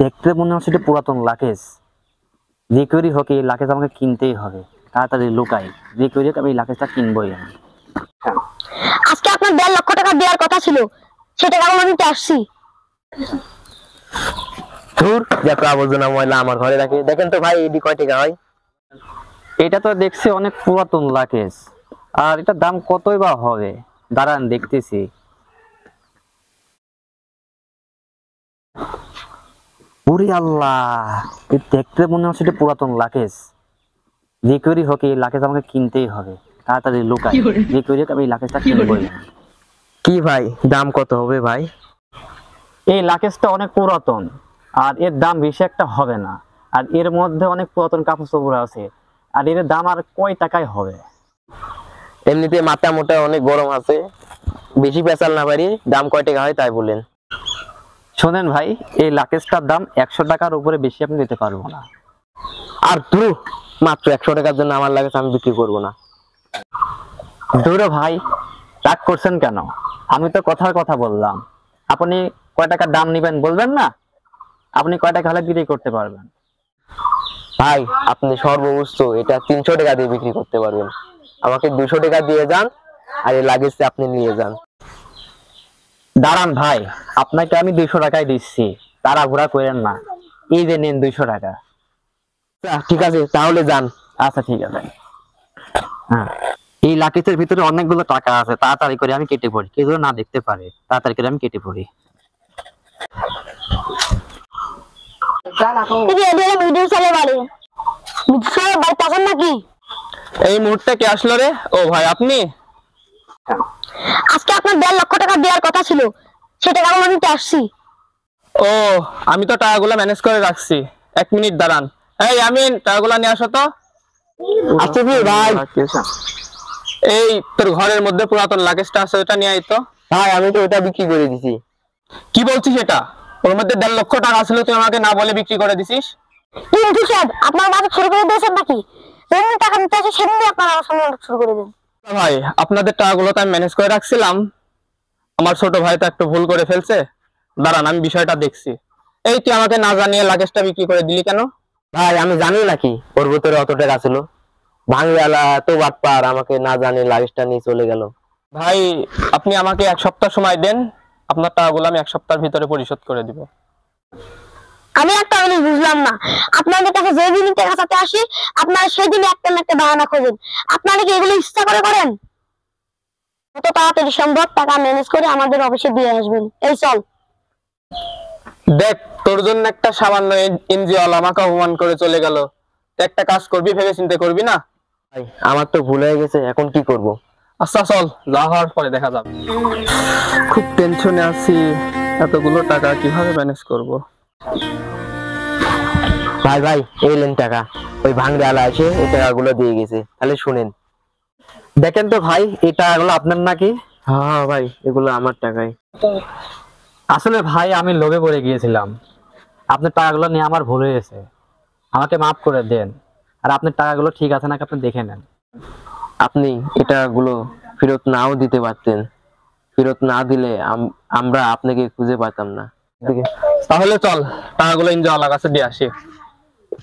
দেখতে মনে হচ্ছে এটা পুরাতন লাকেশ। যে করেই হোক এই লাকেশ আমাকে কিনতেই হবে, তাড়াতাড়ি লুকাই। যে করেই হোক আমি এই লাকেশটা কিনবই আমি। আজকে আপনার 1.5 লক্ষ টাকা দেওয়ার কথা ছিল, সেটা টাকা নিতে আসছি। ধুর, যত আবর্জনা ময়লা আমার ঘরে রাখে। দেখেন তো ভাই, এডি কয় টাকা হয়? এটা তো দেখছি অনেক পুরাতন লাকেশ, আর এটার দাম কতই বা হবে? দাঁড়ান দেখতেছি। ওরে আল্লাহ, দেখতে মনে হচ্ছে এটা পুরাতন লাকেশ। যে করেই হোক এই লাকেশ আমাকে কিনতেই হবে, তাড়াতাড়ি লুকাই। যে করেই হোক আমি এই লাকেশটা কিনবই আমি। কি ভাই, দাম কত হবে ভাই? এই লাকেশটা অনেক পুরাতন, আর এর দাম বেশি একটা হবে না। আর এর মধ্যে অনেক পুরাতন কাপড় চোপড় আছে, আর এর দাম আর কয় টাকায় হবে? এমনিতে মাথা মোটা অনেক গরম আছে, বেশি পেঁচাল না পারি। দাম কয় টাকা হয় তাই বলেন। শোনেন ভাই, এই লাকেশটার দাম 100 টাকার উপরে বেশি আপনি দিতে পারবো না। আর তুই মাত্র 100 টাকার জন্য আমার লাগে আমি বিক্রি করবো না। দূরে ভাই, রাগ করছেন কেন? আমি তো কথার কথা বললাম। আপনি কয় টাকার দাম নিবেন বলবেন না? আপনি কয় টাকা হলে বিক্রি করতে পারবেন? ভাই, আপনি সর্বোচ্চ এটা 300 টাকা দিয়ে বিক্রি করতে পারবেন। আমাকে 200 টাকা দিয়ে যান, আর এই লাগেজটা আপনি নিয়ে যান। দাঁড়ান ভাই, আপনাকে আমি 200 টাকায় দিচ্ছি, তাড়াহুড়া করেন না। এই যে নেন 200 টাকা। ঠিক আছে, তাহলে যান। আচ্ছা ঠিক আছে। হ্যাঁ, এই লাকিসের ভিতরে অনেকগুলো টাকা আছে, তাড়াতাড়ি করে আমি কেটে পড়ি, কেউ যেন না দেখতে পারে। তাড়াতাড়ি করে আমি কেটে পড়ি। এই মুহূর্তে কে আসলো রে? ও ভাই, আপনি? আজকে আপনার 1.5 লক্ষ টাকা দেওয়ার কথা ছিল, সেটা টাকা নিতে আসছি। ও, আমি তো টাকাগুলো ম্যানেজ করে রাখছি। 1 মিনিট দাঁড়ান। এই আমিন, টাকাগুলো নিয়ে আসো তো। আচ্ছা ভাই, এই তোর ঘরের মধ্যে পুরাতন লাগেজটা আছে, ওটা নিয়ে আয় তো। ভাই, আমি তো ওটা বিক্রি করে দিছি। কি বলছিস এটা? ওর মধ্যে 1.5 লক্ষ টাকা ছিল, তুই আমাকে না বলে বিক্রি করে দিছিস? কিন্তু সাহেব, আপনার মাঝে শুরু করে দিয়েছেন নাকি? যেদিন টাকা নিতে আসে সেদিনই আপনারা শুরু করে দেন। ভাই, আপনাদের টাকাগুলো তো আমি ম্যানেজ করে রাখছিলাম। আমার ছোট ভাই তো একটু ভুল করে ফেলছে। দাঁড়ান, আমি বিষয়টা দেখছি। এই তুই আমাকে না জানিয়ে লাগেজটা বিক্রি করে দিলি কেন? ভাই, আমি জানি নাকি ওর ভিতরে অত টাকা ছিল? ভাঙিয়ালা তো বাটপার, আমাকে না জানিয়ে লাগেজটা নিয়ে চলে গেল। ভাই, আপনি আমাকে 1 সপ্তাহ সময় দেন। আপনার টাকাগুলো আমি 1 সপ্তাহের ভিতরে পরিশোধ করে দিব। আমি একটা জিনিস বুঝলাম না, আপনাদের কাছে যেদিন টাকা চাইতে আসি, আপনারা সেদিন একটা না একটা বাহানা খোঁজেন। আপনারা কি এগুলো ইচ্ছা করে করেন? যত তাড়াতাড়ি সম্ভব টাকা ম্যানেজ করে আমাদের অফিসে দিয়ে আসবেন। এই চল। দেখ, তোর জন্য একটা সামান্য এনজিও আমাকে অপমান করে চলে গেল। একটা কাজ করবি, ভেবে চিন্তে করবি না? ভাই, আমার তো ভুল হয়ে গেছে, এখন কি করব? আচ্ছা চল, যা হওয়ার পরে দেখা যাবে। খুব টেনশনে আছি, এতগুলো টাকা কিভাবে ম্যানেজ করব? ভাই ভাই, এই লেন টাকা। ওই ভাঙড়ালা এসে এই টাকাগুলো দিয়ে গেছে, তাহলে শুনেন। দেখেন তো ভাই, এই টাকাগুলো আপনার নাকি? হ্যাঁ ভাই, এগুলো আমার টাকাই। আসলে ভাই, আমি লোভে পড়ে গিয়েছিলাম। আপনার টাকাগুলো নিয়ে আমার ভুল হয়েছে, আমাকে মাফ করে দেন। আর আপনার টাকাগুলো ঠিক আছে নাকি আপনি দেখে নেন। আপনি এটা গুলো ফেরত নাও দিতে পারতেন। ফেরত না দিলে আমরা আপনাকে খুঁজে পাতাম না। তাহলে চল, টাকাগুলো এনজিও কাছে দিয়ে আসি।